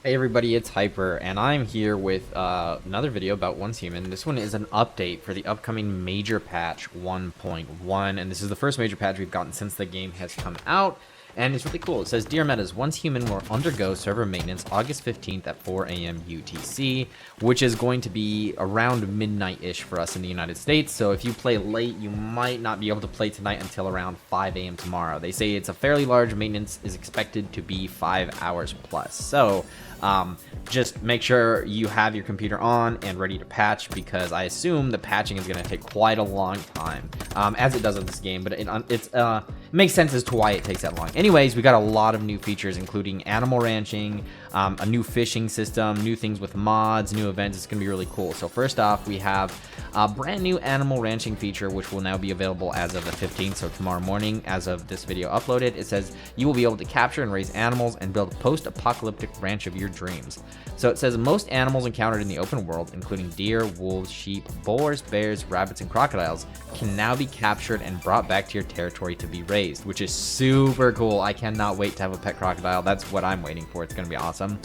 Hey everybody, it's Hyper, and I'm here with another video about Once Human. This one is an update for the upcoming major patch 1.1, and this is the first major patch we've gotten since the game has come out, and it's really cool. It says, Dear Metas, Once Human will undergo server maintenance August 15th at 4 a.m. UTC, which is going to be around midnight-ish for us in the United States, so if you play late, you might not be able to play tonight until around 5 a.m. tomorrow. They say it's a fairly large maintenance, is expected to be 5 hours plus, so just make sure you have your computer on and ready to patch, because I assume the patching is going to take quite a long time, as it does in this game, but it makes sense as to why it takes that long. Anyways, we got a lot of new features, including animal ranching, a new fishing system, new things with mods, new events. It's going to be really cool. So first off, we have a brand new animal ranching feature, which will now be available as of the 15th, so tomorrow morning, as of this video uploaded. It says you will be able to capture and raise animals and build a post-apocalyptic ranch of your dreams. So it says most animals encountered in the open world, including deer, wolves, sheep, boars, bears, rabbits, and crocodiles, can now be captured and brought back to your territory to be raised, which is super cool. I cannot wait to have a pet crocodile. That's what I'm waiting for. It's going to be awesome.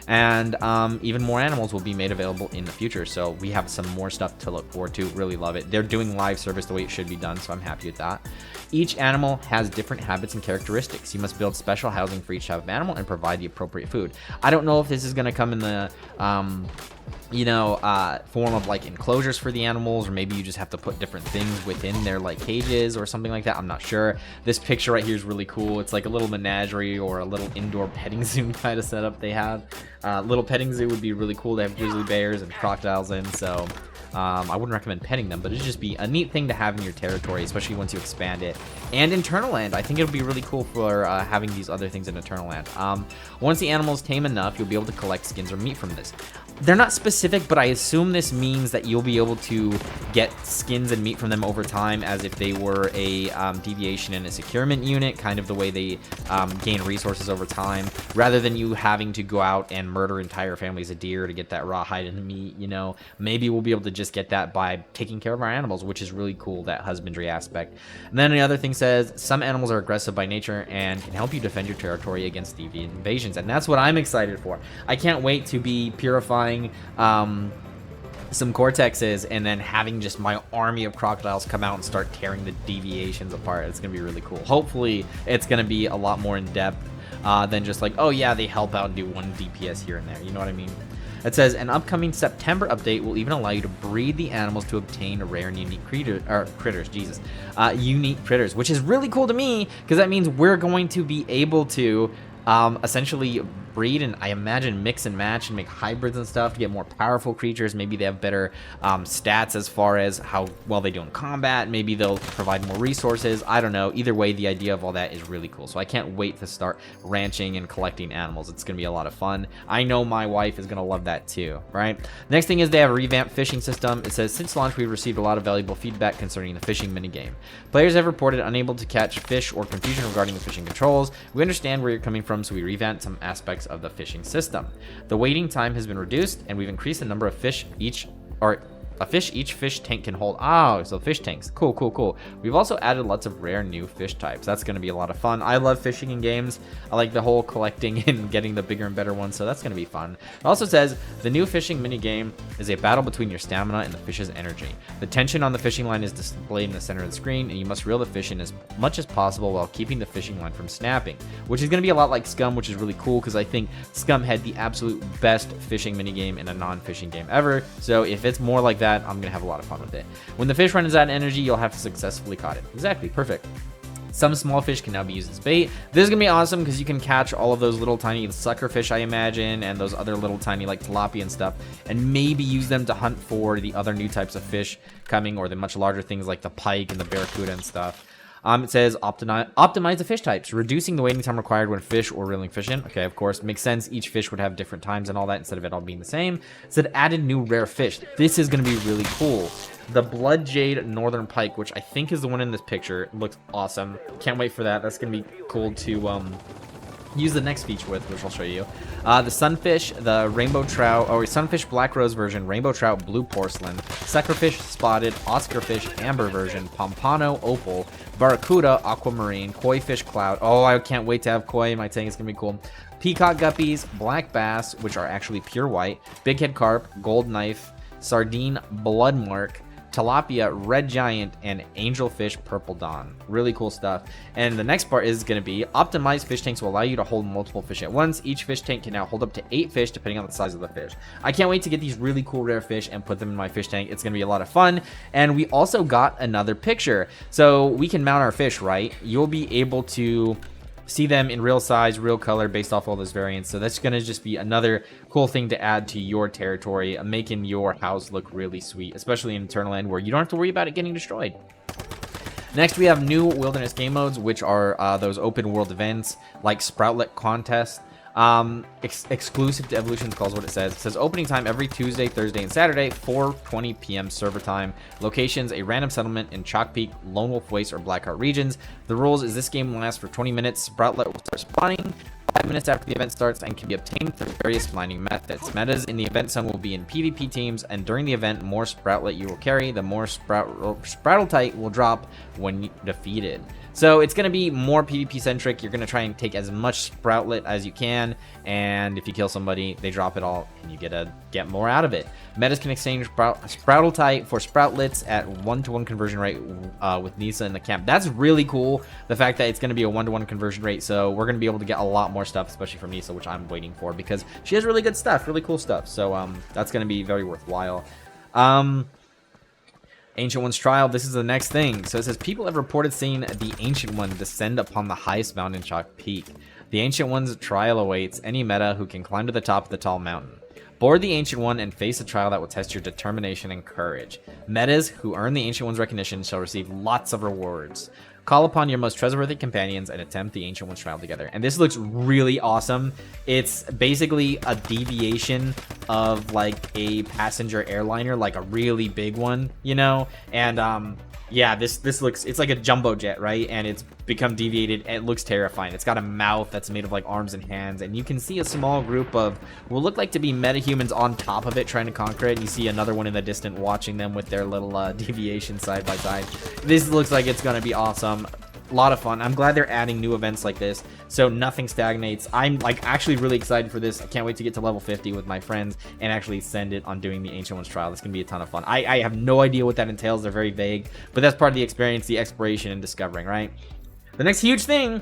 And even more animals will be made available in the future, so we have some more stuff to look forward to. Really love it. They're doing live service the way it should be done, so I'm happy with that. Each animal has different habits and characteristics. You must build special housing for each type of animal and provide the appropriate food. I don't know if this is going to come in the form of like enclosures for the animals, or maybe you just have to put different things within their like cages or something like that. I'm not sure. This picture right here is really cool. It's like a little menagerie or a little indoor petting zoo kind of setup they have. Little petting zoo would be really cool. They have grizzly bears and crocodiles in, so I wouldn't recommend petting them, but it'd just be a neat thing to have in your territory, especially once you expand it. And Internal Land, I think it'll be really cool for having these other things in Internal Land. Once the animal's tame enough, you'll be able to collect skins or meat from this. They're not specific, but I assume this means that you'll be able to get skins and meat from them over time, as if they were a deviation and a securement unit, kind of the way they gain resources over time, rather than you having to go out and murder entire families of deer to get that raw hide and meat. You know, maybe we'll be able to just get that by taking care of our animals, which is really cool, that husbandry aspect. And then the other thing says some animals are aggressive by nature and can help you defend your territory against deviant invasions, and that's what I'm excited for. I can't wait to be purifying some cortexes and then having just my army of crocodiles come out and start tearing the deviations apart. It's gonna be really cool. Hopefully it's gonna be a lot more in depth than just like, oh yeah, they help out and do 1 DPS here and there, you know what I mean? It says an upcoming September update will even allow you to breed the animals to obtain rare and unique unique critters, which is really cool to me, because that means we're going to be able to essentially breed and I imagine mix and match and make hybrids and stuff to get more powerful creatures. Maybe they have better stats as far as how well they do in combat. Maybe they'll provide more resources. I don't know. Either way, the idea of all that is really cool. So I can't wait to start ranching and collecting animals. It's going to be a lot of fun. I know my wife is going to love that too, right? Next thing is they have a revamped fishing system. It says, since launch, we've received a lot of valuable feedback concerning the fishing minigame. Players have reported unable to catch fish or confusion regarding the fishing controls. We understand where you're coming from, so we revamped some aspects of the fishing system. The waiting time has been reduced, and we've increased the number of fish each fish tank can hold. Oh, so fish tanks. Cool, cool, cool. We've also added lots of rare new fish types. That's going to be a lot of fun. I love fishing in games. I like the whole collecting and getting the bigger and better ones, so that's going to be fun. It also says the new fishing minigame is a battle between your stamina and the fish's energy. The tension on the fishing line is displayed in the center of the screen, and you must reel the fish in as much as possible while keeping the fishing line from snapping, which is going to be a lot like Scum, which is really cool, because I think Scum had the absolute best fishing minigame in a non-fishing game ever. So if it's more like that, I'm gonna have a lot of fun with it. When the fish runs out of energy, you'll have to successfully caught it. Exactly, perfect. Some small fish can now be used as bait. This is gonna be awesome because you can catch all of those little tiny sucker fish, I imagine, and those other little tiny like tilapia and stuff, and maybe use them to hunt for the other new types of fish coming, or the much larger things like the pike and the barracuda and stuff. It says optimize the fish types, reducing the waiting time required when fish or reeling fish in. Okay, of course, makes sense. Each fish would have different times and all that instead of it all being the same. It said added new rare fish. This is going to be really cool. The Blood Jade Northern Pike, which I think is the one in this picture, looks awesome. Can't wait for that. That's going to be cool to use the next feature with, which I'll show you. The Sunfish, the Rainbow Trout, or Sunfish Black Rose version, Rainbow Trout Blue Porcelain, Suckerfish Spotted, Oscarfish Amber version, Pompano Opal, Barracuda Aquamarine, Koi Fish Cloud. Oh, I can't wait to have Koi in my tank. It's going to be cool. peacock guppies, black bass, which are actually pure white, big head carp, gold knife, sardine bloodmark, tilapia, red giant, and angelfish purple dawn. Really cool stuff. And the next part is going to be optimized fish tanks will allow you to hold multiple fish at once. Each fish tank can now hold up to 8 fish depending on the size of the fish. I can't wait to get these really cool rare fish and put them in my fish tank. It's going to be a lot of fun. And we also got another picture, so we can mount our fish, right? You'll be able to see them in real size, real color, based off all those variants. So that's going to just be another cool thing to add to your territory, making your house look really sweet, especially in Eternal End where you don't have to worry about it getting destroyed. Next, we have new wilderness game modes, which are those open world events like Sproutlet Contest. Exclusive to Evolutions calls what it says. It says opening time every Tuesday, Thursday, and Saturday, 4:20 p.m. server time. Locations, a random settlement in Chalk Peak, Lone Wolf Waste, or Blackheart regions. The rules is this game will last for 20 minutes. Sproutlet will start spawning 5 minutes after the event starts and can be obtained through various mining methods. Metas in the event zone will be in PvP teams, and during the event, more Sproutlet you will carry, the more Sproutletite will drop when defeated. So it's going to be more PvP centric. You're going to try and take as much Sproutlet as you can, and if you kill somebody, they drop it all, and you get more out of it. Metas can exchange Sproutletite for Sproutlets at 1-to-1 conversion rate with Nisa in the camp. That's really cool, the fact that it's going to be a 1-to-1 conversion rate, so we're going to be able to get a lot more stuff, especially from Nisa, which I'm waiting for, because she has really good stuff, really cool stuff, so that's going to be very worthwhile. Ancient One's Trial, this is the next thing. So it says, people have reported seeing the Ancient One descend upon the highest mountain in Chalk Peak. The Ancient One's trial awaits any meta who can climb to the top of the tall mountain. Board the Ancient One and face a trial that will test your determination and courage. Metas who earn the Ancient One's recognition shall receive lots of rewards. Call upon your most trustworthy companions and attempt the Ancient One's trial together. And this looks really awesome. It's basically a deviation of like a passenger airliner, like a really big one, you know? And yeah, this looks, it's like a jumbo jet, right? And it's become deviated. It looks terrifying. It's got a mouth that's made of like arms and hands, and you can see a small group of what will look like to be metahumans on top of it trying to conquer it. You see another one in the distance watching them with their little deviation side by side. This looks like it's gonna be awesome. A lot of fun. I'm glad they're adding new events like this so nothing stagnates. I'm like actually really excited for this. I can't wait to get to level 50 with my friends and actually send it on doing the Ancient One's trial. That's gonna be a ton of fun. I have no idea what that entails. They're very vague, but that's part of the experience, the exploration and discovering, right? The next huge thing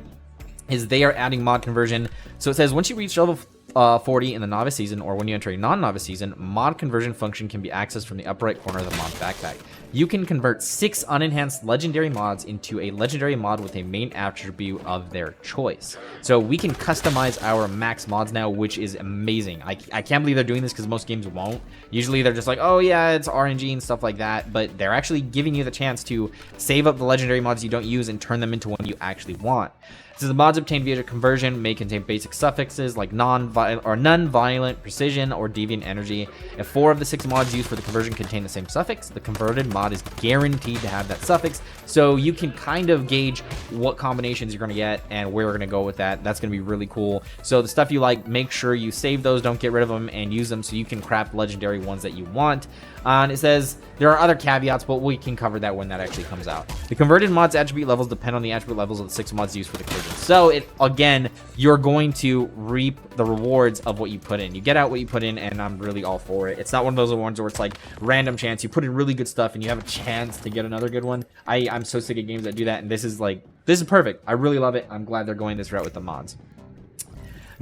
is they are adding mod conversion. So it says once you reach level 40 in the novice season, or when you enter a non-novice season, mod conversion function can be accessed from the upper right corner of the mod backpack. You can convert 6 unenhanced legendary mods into a legendary mod with a main attribute of their choice. So we can customize our max mods now, which is amazing. I can't believe they're doing this because most games won't. Usually they're just like, oh yeah, it's RNG and stuff like that, but they're actually giving you the chance to save up the legendary mods you don't use and turn them into one you actually want. So the mods obtained via conversion may contain basic suffixes like non-violent, precision, or deviant energy. If 4 of the 6 mods used for the conversion contain the same suffix, the converted mod is guaranteed to have that suffix. So you can kind of gauge what combinations you're going to get and where we're going to go with that. That's going to be really cool. So the stuff you like, make sure you save those, don't get rid of them, and use them so you can craft legendary ones that you want. And it says there are other caveats, but we can cover that when that actually comes out. The converted mods attribute levels depend on the attribute levels of the 6 mods used for the conversion. So again, you're going to reap the rewards of what you put in. You get out what you put in, and I'm really all for it. It's not one of those ones where it's like random chance. You put in really good stuff and you have a chance to get another good one. I'm so sick of games that do that, and this is perfect. I really love it. I'm glad they're going this route with the mods.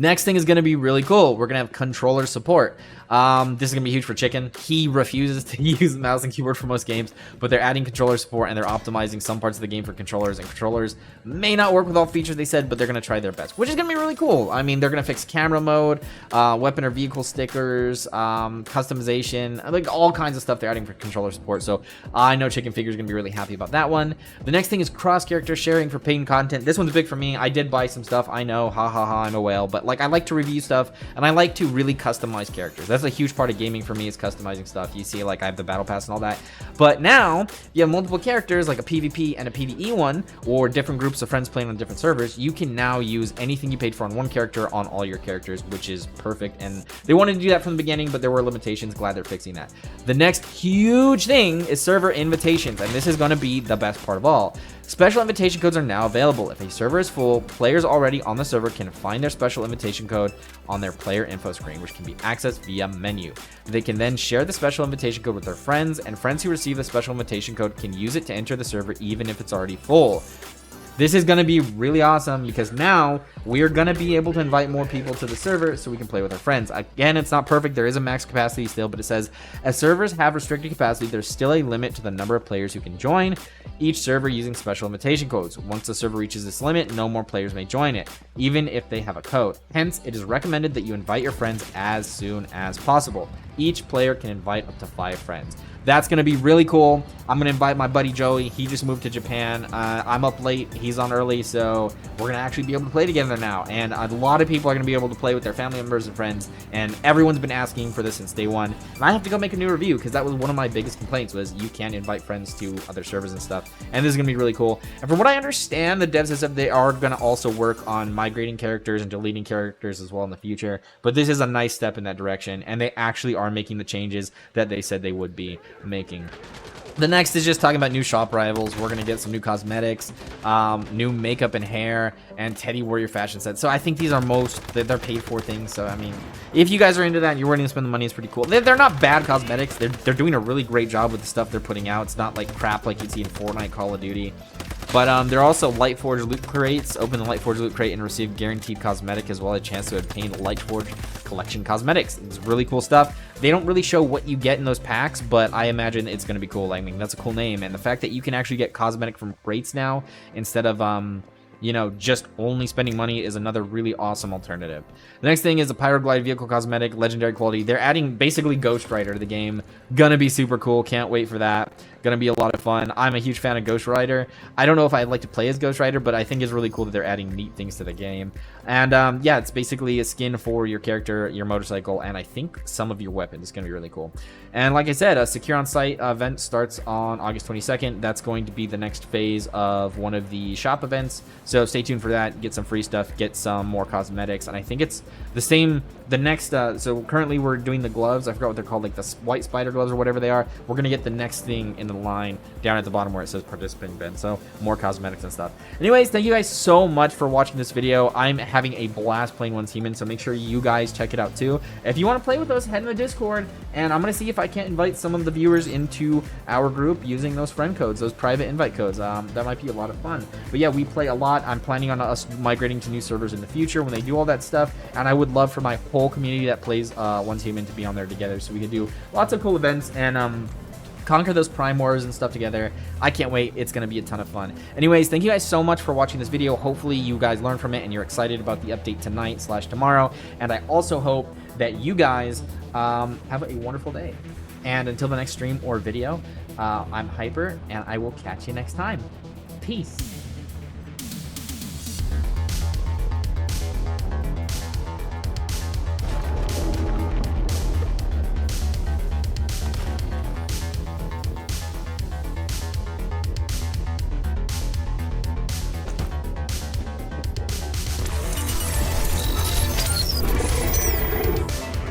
Next thing is going to be really cool. We're going to have controller support. This is going to be huge for Chicken. He refuses to use mouse and keyboard for most games, but they're adding controller support and they're optimizing some parts of the game for controllers, and controllers may not work with all features they said, but they're going to try their best, which is going to be really cool. I mean, they're going to fix camera mode, weapon or vehicle stickers, customization, like all kinds of stuff they're adding for controller support. So I know Chicken Figure is going to be really happy about that one. The next thing is cross-character sharing for paid content. This one's big for me. I did buy some stuff. I know, ha ha ha, I'm a whale, but like I like to review stuff and I like to really customize characters. That's a huge part of gaming for me, is customizing stuff. You see, like I have the battle pass and all that, but now you have multiple characters, like a PvP and a PvE one, or different groups of friends playing on different servers. You can now use anything you paid for on one character on all your characters, which is perfect. And they wanted to do that from the beginning, but there were limitations. Glad they're fixing that. The next huge thing is server invitations, and this is going to be the best part of all. Special invitation codes are now available. If a server is full, players already on the server can find their special invitation code on their player info screen, which can be accessed via menu. They can then share the special invitation code with their friends, and friends who receive the special invitation code can use it to enter the server even if it's already full. This is going to be really awesome because now we're going to be able to invite more people to the server so we can play with our friends. Again, it's not perfect. There is a max capacity still, but it says as servers have restricted capacity, there's still a limit to the number of players who can join each server using special invitation codes. Once the server reaches this limit, no more players may join it, even if they have a code. Hence, it is recommended that you invite your friends as soon as possible. Each player can invite up to 5 friends. That's going to be really cool. I'm going to invite my buddy Joey. He just moved to Japan. I'm up late. He's on early, so we're going to actually be able to play together now. And a lot of people are going to be able to play with their family members and friends. And everyone's been asking for this since day one. And I have to go make a new review because that was one of my biggest complaints was you can't invite friends to other servers and stuff. And this is going to be really cool. And from what I understand, the devs have said they are going to also work on migrating characters and deleting characters as well in the future. But this is a nice step in that direction. And they actually are making the changes that they said they would be making. The next is just talking about new shop rivals. We're going to get some new cosmetics, new makeup and hair, and Teddy Warrior fashion sets. So I think these are they're paid for things. So, I mean, if you guys are into that and you're willing to spend the money, it's pretty cool. They're not bad cosmetics. They're doing a really great job with the stuff they're putting out. It's not like crap like you'd see in Fortnite, Call of Duty. But they're also Lightforge loot crates. Open the Lightforge loot crate and receive guaranteed cosmetic as well as a chance to obtain Lightforge collection cosmetics. It's really cool stuff. They don't really show what you get in those packs, but I imagine it's going to be cool. I mean, that's a cool name. And the fact that you can actually get cosmetic from crates now instead of you know, just only spending money is another really awesome alternative. The next thing is the Pyroglide vehicle cosmetic, legendary quality. They're adding basically Ghost Rider to the game. Gonna be super cool. Can't wait for that. Gonna be a lot of fun. I'm a huge fan of Ghost Rider. I don't know if I'd like to play as Ghost Rider, but I think it's really cool that they're adding neat things to the game. And yeah, it's basically a skin for your character, your motorcycle, and I think some of your weapons. It's gonna be really cool. And like I said, a Secure On Site event starts on August 22nd. That's going to be the next phase of one of the shop events. So stay tuned for that. Get some free stuff. Get some more cosmetics. And I think it's the same. The next, so currently we're doing the gloves. I forgot what they're called, like the white spider gloves or whatever they are. We're going to get the next thing in the line down at the bottom where it says participant event. So more cosmetics and stuff. Anyways, thank you guys so much for watching this video. I'm having a blast playing One Team In, so make sure you guys check it out too. If you want to play with us, head in the Discord, and I'm going to see if I can't invite some of the viewers into our group using those friend codes, those private invite codes. That might be a lot of fun. But yeah, we play a lot. I'm planning on us migrating to new servers in the future when they do all that stuff, and I would love for my whole community that plays One Team In to be on there together so we can do lots of cool events and conquer those Prime Wars and stuff together. I can't wait. It's going to be a ton of fun. Anyways, thank you guys so much for watching this video. Hopefully you guys learned from it and you're excited about the update tonight/tomorrow. And I also hope that you guys have a wonderful day. And until the next stream or video, I'm Hyper, and I will catch you next time. Peace.